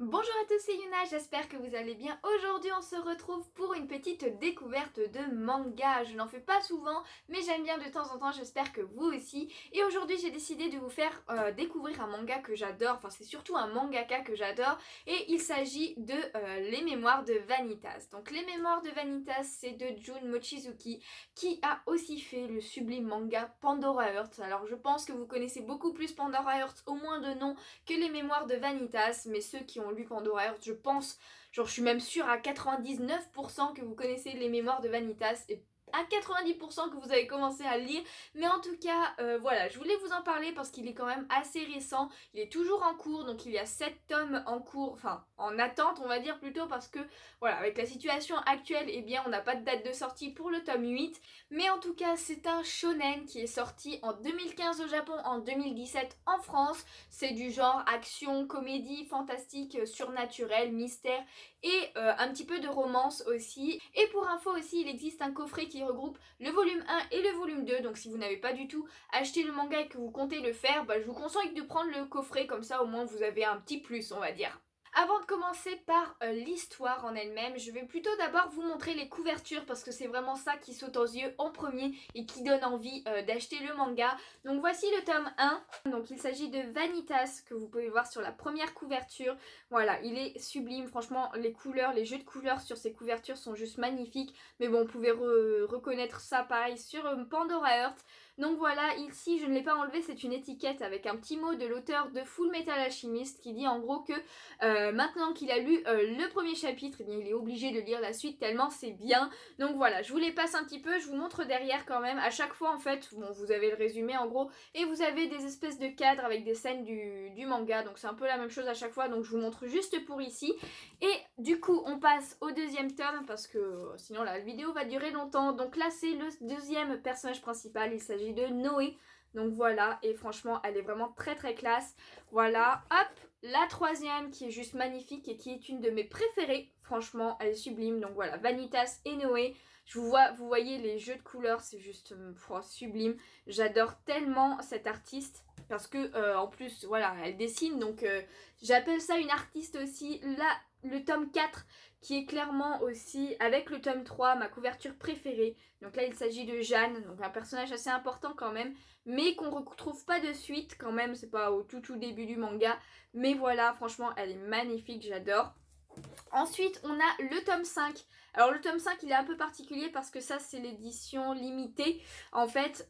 Bonjour à tous, c'est Yuna, j'espère que vous allez bien. Aujourd'hui on se retrouve pour une petite découverte de manga. Je n'en fais pas souvent, mais j'aime bien de temps en temps, j'espère que vous aussi. Et aujourd'hui j'ai décidé de vous faire découvrir un manga que j'adore, enfin c'est surtout un mangaka que j'adore. Et il s'agit de Les Mémoires de Vanitas. Donc Les Mémoires de Vanitas, c'est de Jun Mochizuki, qui a aussi fait le sublime manga Pandora Hearts. Alors je pense que vous connaissez beaucoup plus Pandora Hearts, au moins de nom, que Les Mémoires de Vanitas, mais ceux qui ont lu Pandora Hearts, je pense, genre je suis même sûre à 99% que vous connaissez Les Mémoires de Vanitas et à 90% que vous avez commencé à le lire, mais en tout cas voilà, je voulais vous en parler parce qu'il est quand même assez récent, il est toujours en cours, donc il y a 7 tomes en cours, enfin en attente on va dire plutôt, parce que voilà, avec la situation actuelle, eh bien on n'a pas de date de sortie pour le tome 8, mais en tout cas c'est un shonen qui est sorti en 2015 au Japon, en 2017 en France. C'est du genre action, comédie, fantastique, surnaturel, mystère et un petit peu de romance aussi. Et pour info aussi, il existe un coffret qui regroupe le volume 1 et le volume 2. Donc si vous n'avez pas du tout acheté le manga et que vous comptez le faire, je vous conseille de prendre le coffret, comme ça au moins vous avez un petit plus, on va dire. Avant de commencer par l'histoire en elle-même, je vais plutôt d'abord vous montrer les couvertures parce que c'est vraiment ça qui saute aux yeux en premier et qui donne envie d'acheter le manga. Donc voici le tome 1. Donc il s'agit de Vanitas que vous pouvez voir sur la première couverture. Voilà, il est sublime, franchement les couleurs, les jeux de couleurs sur ces couvertures sont juste magnifiques. Mais bon, vous pouvez reconnaître ça pareil sur Pandora Hearts. Donc voilà, ici je ne l'ai pas enlevé, c'est une étiquette avec un petit mot de l'auteur de Full Metal Alchemist qui dit en gros que maintenant qu'il a lu le premier chapitre, eh bien, il est obligé de lire la suite tellement c'est bien. Donc voilà, je vous les passe un petit peu, je vous montre derrière quand même. À chaque fois en fait, bon, vous avez le résumé en gros, et vous avez des espèces de cadres avec des scènes du manga. Donc c'est un peu la même chose à chaque fois, donc je vous montre juste pour ici. Et du coup, on passe au deuxième tome parce que sinon la vidéo va durer longtemps. Donc là, c'est le deuxième personnage principal, il s'agit de Noé. Donc voilà, et franchement, elle est vraiment très très classe. Voilà, hop, la troisième qui est juste magnifique et qui est une de mes préférées. Franchement, elle est sublime. Donc voilà, Vanitas et Noé. Vous voyez les jeux de couleurs, c'est juste sublime. J'adore tellement cette artiste parce que en plus, voilà, elle dessine. Donc j'appelle ça une artiste aussi. Là, le tome 4 qui est clairement aussi, avec le tome 3, ma couverture préférée. Donc là, il s'agit de Jeanne, donc un personnage assez important quand même, mais qu'on retrouve pas de suite quand même, c'est pas au tout début du manga. Mais voilà, franchement, elle est magnifique, j'adore. Ensuite, on a le tome 5. Alors le tome 5, il est un peu particulier parce que ça, c'est l'édition limitée. En fait,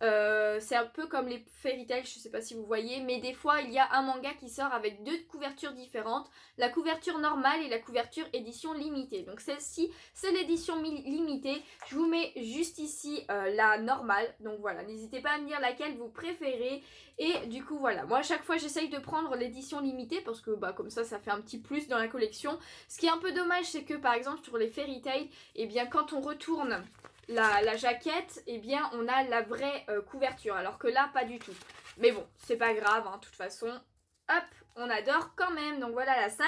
c'est un peu comme les Fairy Tail, je sais pas si vous voyez, mais des fois, il y a un manga qui sort avec deux couvertures différentes. La couverture normale et la couverture édition limitée. Donc celle-ci, c'est l'édition limitée. Je vous mets juste ici la normale. Donc voilà, n'hésitez pas à me dire laquelle vous préférez. Et du coup, voilà, moi à chaque fois, j'essaye de prendre l'édition limitée parce que comme ça fait un petit plus dans la collection. Ce qui est un peu dommage, c'est que par exemple sur les Fairy Tail, eh bien quand on retourne la jaquette, eh bien on a la vraie couverture, alors que là pas du tout. Mais bon, c'est pas grave, de toute façon. Hop, on adore quand même. Donc voilà la 5.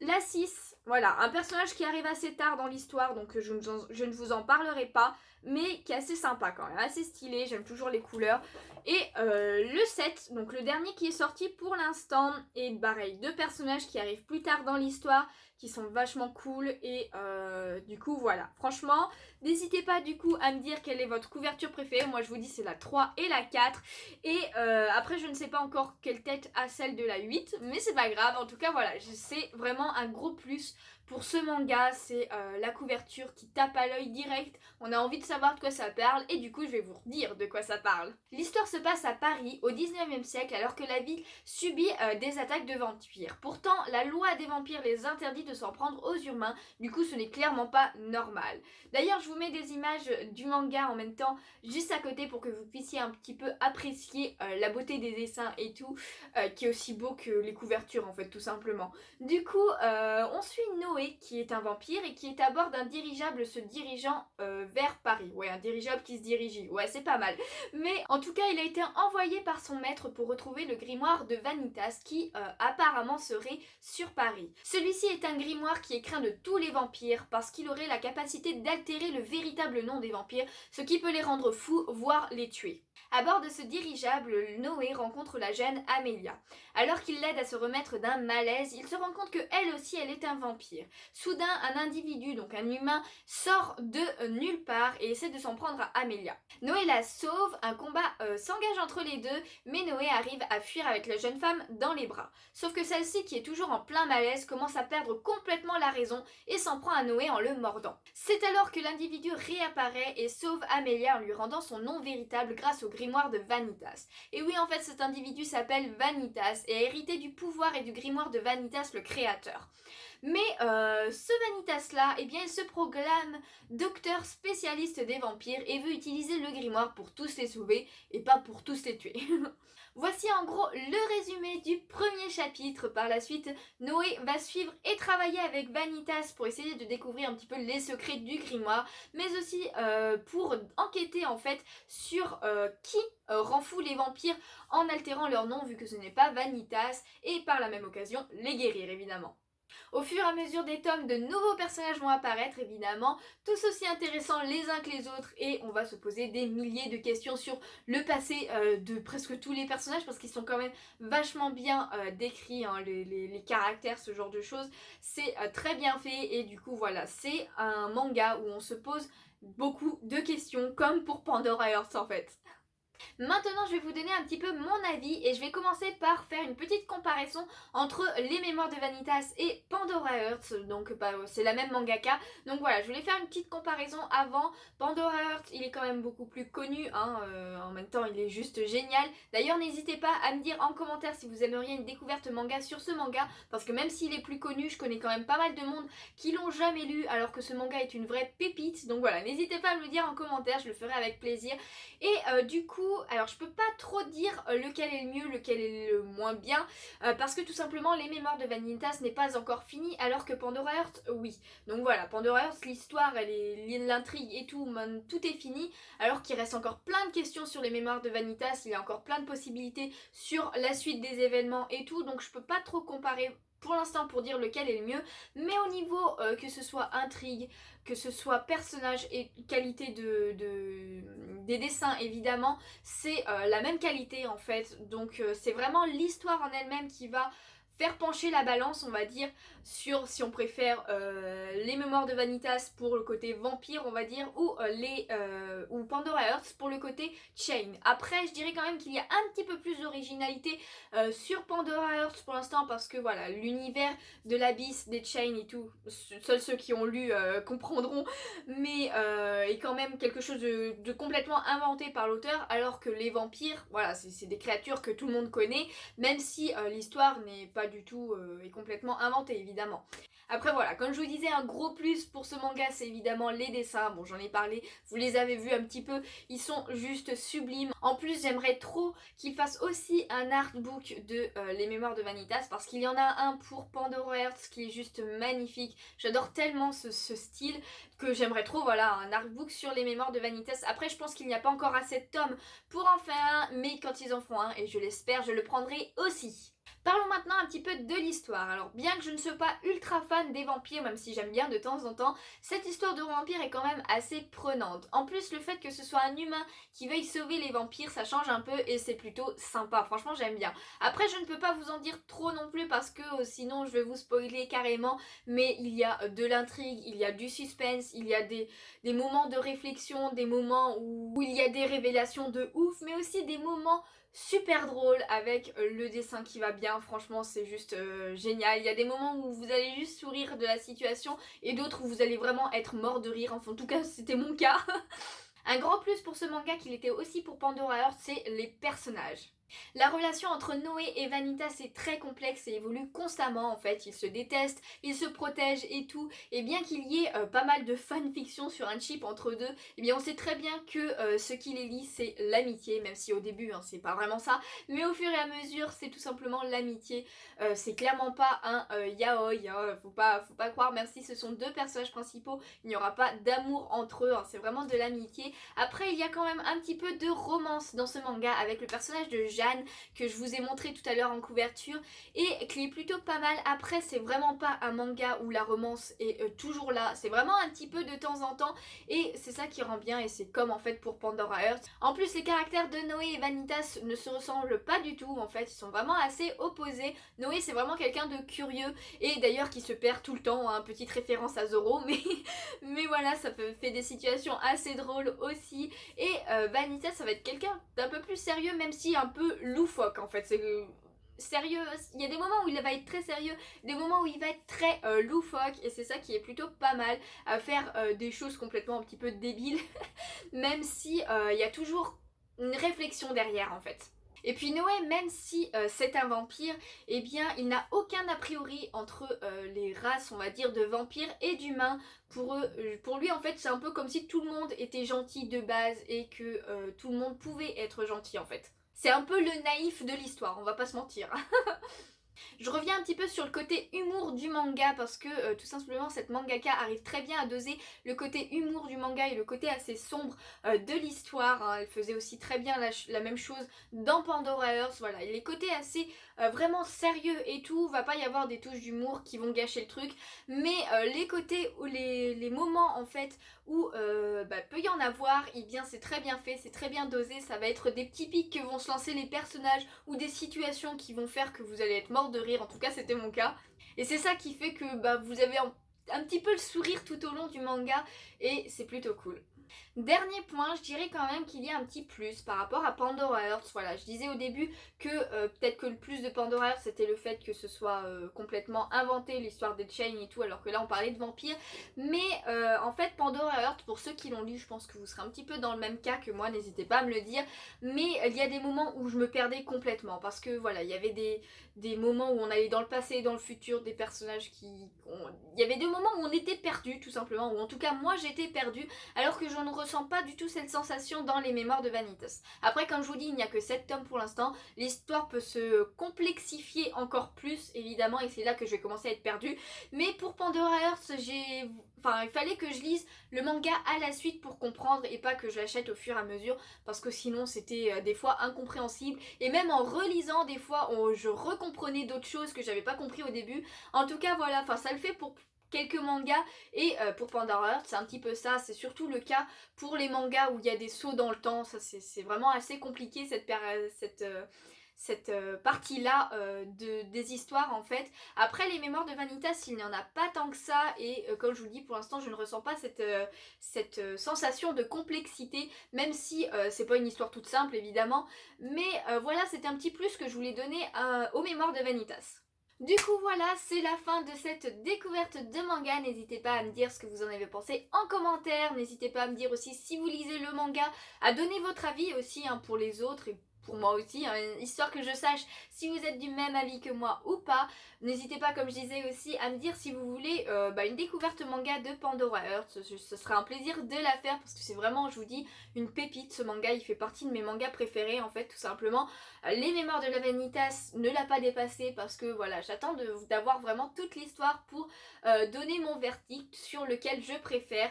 La 6, voilà, un personnage qui arrive assez tard dans l'histoire, donc je ne vous en parlerai pas, mais qui est assez sympa quand même, assez stylé, j'aime toujours les couleurs. Et le 7, donc le dernier qui est sorti pour l'instant, et pareil, deux personnages qui arrivent plus tard dans l'histoire, qui sont vachement cool, et du coup voilà, franchement, n'hésitez pas du coup à me dire quelle est votre couverture préférée. Moi je vous dis c'est la 3 et la 4, et après je ne sais pas encore quelle tête a celle de la 8, mais c'est pas grave, en tout cas voilà, c'est vraiment un gros plus pour ce manga, c'est la couverture qui tape à l'œil direct, on a envie de savoir de quoi ça parle, et du coup je vais vous redire de quoi ça parle. L'histoire se passe à Paris au 19e siècle alors que la ville subit des attaques de vampires. Pourtant la loi des vampires les interdit de s'en prendre aux humains, du coup ce n'est clairement pas normal. D'ailleurs je vous mets des images du manga en même temps juste à côté pour que vous puissiez un petit peu apprécier la beauté des dessins et tout, qui est aussi beau que les couvertures en fait tout simplement. Du coup on suit Noé qui est un vampire et qui est à bord d'un dirigeable se dirigeant vers Paris. Ouais, un dirigeable qui se dirige, ouais c'est pas mal. Mais en tout cas il a été envoyé par son maître pour retrouver le grimoire de Vanitas qui apparemment serait sur Paris. Celui-ci est un grimoire qui est craint de tous les vampires parce qu'il aurait la capacité d'altérer le véritable nom des vampires, ce qui peut les rendre fous, voire les tuer. À bord de ce dirigeable, Noé rencontre la jeune Amelia. Alors qu'il l'aide à se remettre d'un malaise, il se rend compte que elle aussi elle est un vampire. Soudain, un individu, donc un humain, sort de nulle part et essaie de s'en prendre à Amelia. Noé la sauve, un combat s'engage entre les deux, mais Noé arrive à fuir avec la jeune femme dans les bras. Sauf que celle-ci, qui est toujours en plein malaise, commence à perdre complètement la raison et s'en prend à Noé en le mordant. C'est alors que l'individu réapparaît et sauve Amelia en lui rendant son nom véritable grâce au grimoire de Vanitas. Et oui, en fait, cet individu s'appelle Vanitas et a hérité du pouvoir et du grimoire de Vanitas, le créateur. Mais ce Vanitas-là, eh bien, il se proclame docteur spécialiste des vampires et veut utiliser le grimoire pour tous les sauver et pas pour tous les tuer. Voici en gros le résumé du premier chapitre. Par la suite, Noé va suivre et travailler avec Vanitas pour essayer de découvrir un petit peu les secrets du grimoire, mais aussi pour enquêter en fait sur qui rend fou les vampires en altérant leur nom vu que ce n'est pas Vanitas, et par la même occasion les guérir évidemment. Au fur et à mesure des tomes, de nouveaux personnages vont apparaître évidemment, tous aussi intéressants les uns que les autres, et on va se poser des milliers de questions sur le passé de presque tous les personnages parce qu'ils sont quand même vachement bien décrits, hein, les caractères, ce genre de choses. C'est très bien fait et du coup voilà, c'est un manga où on se pose beaucoup de questions comme pour Pandora Hearts en fait. Maintenant, je vais vous donner un petit peu mon avis et je vais commencer par faire une petite comparaison entre les mémoires de Vanitas et Pandora Hearts. Donc, c'est la même mangaka. Donc voilà, je voulais faire une petite comparaison avant. Pandora Hearts, il est quand même beaucoup plus connu, hein, en même temps, il est juste génial. D'ailleurs, n'hésitez pas à me dire en commentaire si vous aimeriez une découverte manga sur ce manga, parce que même s'il est plus connu, je connais quand même pas mal de monde qui l'ont jamais lu, alors que ce manga est une vraie pépite. Donc voilà, n'hésitez pas à me le dire en commentaire, je le ferai avec plaisir. Et du coup, alors je peux pas trop dire lequel est le mieux, lequel est le moins bien, parce que tout simplement les mémoires de Vanitas n'est pas encore fini, alors que Pandora Hearts, oui. Donc voilà, Pandora Hearts, l'histoire, l'intrigue et tout, tout est fini, alors qu'il reste encore plein de questions sur les mémoires de Vanitas, il y a encore plein de possibilités sur la suite des événements et tout, donc je peux pas trop comparer pour l'instant pour dire lequel est le mieux, mais au niveau que ce soit intrigue, que ce soit personnage et qualité des dessins évidemment, c'est la même qualité en fait, donc c'est vraiment l'histoire en elle-même qui va faire pencher la balance, on va dire, sur si on préfère les mémoires de Vanitas pour le côté vampire, on va dire, ou Pandora Hearts pour le côté Chain. Après, je dirais quand même qu'il y a un petit peu plus d'originalité sur Pandora Hearts pour l'instant, parce que voilà, l'univers de l'Abysse, des Chain et tout, seuls ceux qui ont lu comprendront, mais est quand même quelque chose de complètement inventé par l'auteur, alors que les vampires, voilà, c'est des créatures que tout le monde connaît, même si l'histoire n'est pas du tout est complètement inventée évidemment. Après voilà, comme je vous disais, un gros plus pour ce manga, c'est évidemment les dessins. Bon, j'en ai parlé, vous les avez vus un petit peu, ils sont juste sublimes. En plus, j'aimerais trop qu'ils fassent aussi un artbook de Les Mémoires de Vanitas, parce qu'il y en a un pour Pandora Hearts qui est juste magnifique. J'adore tellement ce style que j'aimerais trop, voilà, un artbook sur Les Mémoires de Vanitas. Après, je pense qu'il n'y a pas encore assez de tomes pour en faire un, mais quand ils en font un, et je l'espère, je le prendrai aussi. Parlons maintenant un petit peu de l'histoire. Alors bien que je ne sois pas ultra fan des vampires, même si j'aime bien de temps en temps, cette histoire de vampire est quand même assez prenante. En plus, le fait que ce soit un humain qui veuille sauver les vampires, ça change un peu et c'est plutôt sympa. Franchement, j'aime bien. Après, je ne peux pas vous en dire trop non plus parce que sinon je vais vous spoiler carrément, mais il y a de l'intrigue, il y a du suspense, il y a des moments de réflexion, des moments où il y a des révélations de ouf, mais aussi des moments super drôle avec le dessin qui va bien, franchement c'est juste génial. Il y a des moments où vous allez juste sourire de la situation et d'autres où vous allez vraiment être mort de rire, enfin en tout cas c'était mon cas. Un grand plus pour ce manga qu'il était aussi pour Pandora Hearts, c'est les personnages. La relation entre Noé et Vanitas est très complexe et évolue constamment en fait. Ils se détestent, ils se protègent et tout. Et bien qu'il y ait pas mal de fanfiction sur un chip entre deux, eh bien on sait très bien que ce qui les lie c'est l'amitié, même si au début hein, c'est pas vraiment ça. Mais au fur et à mesure c'est tout simplement l'amitié. C'est clairement pas un yaoi, hein. Faut pas croire, même si ce sont deux personnages principaux, il n'y aura pas d'amour entre eux, hein. C'est vraiment de l'amitié. Après il y a quand même un petit peu de romance dans ce manga avec le personnage de Jeanne que je vous ai montré tout à l'heure en couverture et qui est plutôt pas mal. Après c'est vraiment pas un manga où la romance est toujours là, c'est vraiment un petit peu de temps en temps et c'est ça qui rend bien et c'est comme en fait pour Pandora Hearts. En plus les caractères de Noé et Vanitas ne se ressemblent pas du tout en fait, ils sont vraiment assez opposés. Noé c'est vraiment quelqu'un de curieux et d'ailleurs qui se perd tout le temps, hein, petite référence à Zoro mais voilà ça fait des situations assez drôles aussi. Et Vanitas ça va être quelqu'un d'un peu plus sérieux même si un peu loufoque en fait, c'est sérieux, il y a des moments où il va être très sérieux, des moments où il va être très loufoque et c'est ça qui est plutôt pas mal, à faire des choses complètement un petit peu débiles même si il y a toujours une réflexion derrière en fait. Et puis Noé, même si c'est un vampire, eh bien il n'a aucun a priori entre les races, on va dire, de vampires et d'humains. Pour lui en fait c'est un peu comme si tout le monde était gentil de base et que tout le monde pouvait être gentil en fait. C'est un peu le naïf de l'histoire, on va pas se mentir. Je reviens un petit peu sur le côté humour du manga parce que tout simplement cette mangaka arrive très bien à doser le côté humour du manga et le côté assez sombre de l'histoire, hein. Elle faisait aussi très bien la même chose dans Pandora Hearts, voilà. Et les côtés assez vraiment sérieux et tout, va pas y avoir des touches d'humour qui vont gâcher le truc, mais les côtés ou les moments en fait où peut y en avoir, et bien c'est très bien fait, c'est très bien dosé, ça va être des petits pics que vont se lancer les personnages ou des situations qui vont faire que vous allez être mort de rire, en tout cas c'était mon cas. Et c'est ça qui fait que vous avez un petit peu le sourire tout au long du manga et c'est plutôt cool. Dernier point, je dirais quand même qu'il y a un petit plus par rapport à Pandora Hearts. Voilà, je disais au début que peut-être que le plus de Pandora Hearts c'était le fait que ce soit complètement inventé, l'histoire des chains et tout, alors que là on parlait de vampires. Mais en fait Pandora Hearts, pour ceux qui l'ont lu, je pense que vous serez un petit peu dans le même cas que moi, n'hésitez pas à me le dire. Mais il y a des moments où je me perdais complètement parce que voilà, il y avait des moments où on allait dans le passé et dans le futur, des personnages il y avait des moments où on était perdu tout simplement, ou en tout cas moi j'étais perdue, alors que je ne ressens pas du tout cette sensation dans les mémoires de Vanitas. Après comme je vous dis il n'y a que 7 tomes pour l'instant, l'histoire peut se complexifier encore plus évidemment et c'est là que je vais commencer à être perdue. Mais pour Pandora Hearts il fallait que je lise le manga à la suite pour comprendre et pas que je l'achète au fur et à mesure parce que sinon c'était des fois incompréhensible et même en relisant des fois je recomprenais d'autres choses que j'avais pas compris au début. En tout cas voilà, ça le fait pour quelques mangas et pour Pandora Hearts c'est un petit peu ça, c'est surtout le cas pour les mangas où il y a des sauts dans le temps, ça c'est vraiment assez compliqué cette partie-là des histoires en fait. Après les mémoires de Vanitas, il n'y en a pas tant que ça et comme je vous le dis pour l'instant je ne ressens pas cette sensation de complexité, même si c'est pas une histoire toute simple évidemment, mais voilà c'était un petit plus que je voulais donner aux mémoires de Vanitas. Du coup voilà, c'est la fin de cette découverte de manga. N'hésitez pas à me dire ce que vous en avez pensé en commentaire. N'hésitez pas à me dire aussi si vous lisez le manga, à donner votre avis aussi hein, pour les autres et pour moi aussi, hein, histoire que je sache si vous êtes du même avis que moi ou pas. N'hésitez pas, comme je disais aussi, à me dire si vous voulez une découverte manga de Pandora Hearts. Ce sera un plaisir de la faire parce que c'est vraiment, je vous dis, une pépite ce manga. Il fait partie de mes mangas préférés en fait, tout simplement. Les mémoires de la Vanitas ne l'a pas dépassé parce que voilà, j'attends d'avoir vraiment toute l'histoire pour donner mon verdict sur lequel je préfère.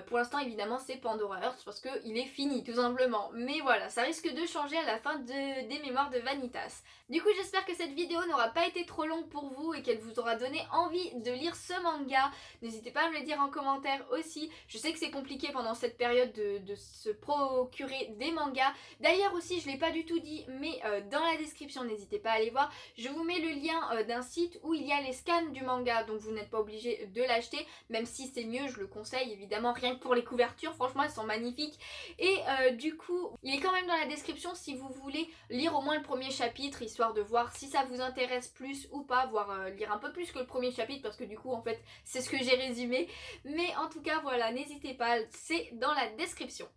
Pour l'instant, évidemment, c'est Pandora Hearts parce qu'il est fini, tout simplement. Mais voilà, ça risque de changer à la fin des mémoires de Vanitas. Du coup j'espère que cette vidéo n'aura pas été trop longue pour vous et qu'elle vous aura donné envie de lire ce manga. N'hésitez pas à me le dire en commentaire aussi. Je sais que c'est compliqué pendant cette période de se procurer des mangas. D'ailleurs aussi je ne l'ai pas du tout dit mais dans la description n'hésitez pas à aller voir. Je vous mets le lien d'un site où il y a les scans du manga, donc vous n'êtes pas obligé de l'acheter, même si c'est mieux, je le conseille évidemment, rien que pour les couvertures, franchement elles sont magnifiques. Et du coup il est quand même dans la description si vous voulez lire au moins le premier chapitre, histoire de voir si ça vous intéresse plus ou pas, voire lire un peu plus que le premier chapitre parce que du coup en fait c'est ce que j'ai résumé. Mais en tout cas voilà, n'hésitez pas, c'est dans la description.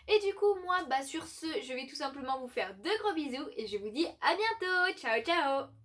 Et du coup moi sur ce je vais tout simplement vous faire de gros bisous et je vous dis à bientôt, ciao ciao.